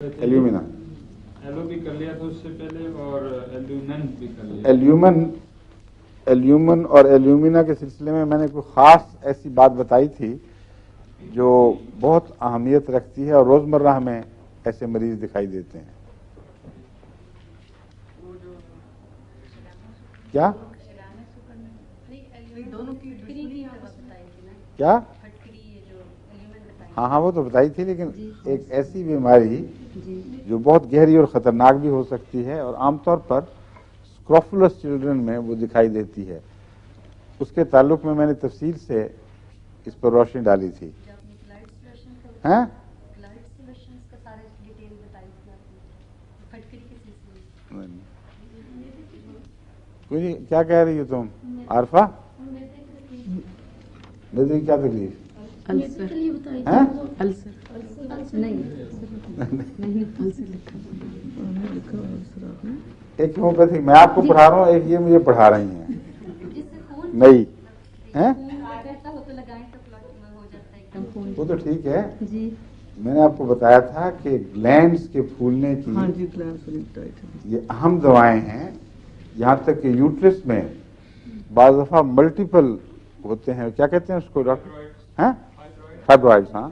ایلومینا aloe بھی کر لیا تھا اس سے پہلے اور ایلومن بھی کر لیا. ایلومن اور ایلومینا کے سلسلے میں میں نے کوئی خاص ایسی بات بتائی تھی جو بہت اہمیت رکھتی ہے اور روزمرہ ہمیں ایسے مریض دکھائی دیتے ہیں. کیا کیا ہاں وہ تو بتائی تھی، لیکن ایک ایسی بیماری جو بہت گہری اور خطرناک بھی ہو سکتی ہے اور عام طور پر اسکروفولس چلڈرن میں وہ دکھائی دیتی ہے، اس کے تعلق میں نے تفصیل سے اس پر روشنی ڈالی تھی. ہاں کوئی نہیں، کیا کہہ رہی ہو تم عارفہ؟ میری کیا تکلیف؟ ایک ہیموپیتھی میں آپ کو پڑھا رہا ہوں، ایک یہ مجھے پڑھا رہی ہیں. نہیں وہ تو ٹھیک ہے، میں نے آپ کو بتایا تھا کہ گلینڈز کے پھولنے کی یہ اہم دوائیں ہیں، یہاں تک کہ یوٹرس میں بعض دفعہ ملٹیپل ہوتے ہیں. کیا کہتے ہیں اس کو ڈاکٹر؟ فائبرائڈز. ہاں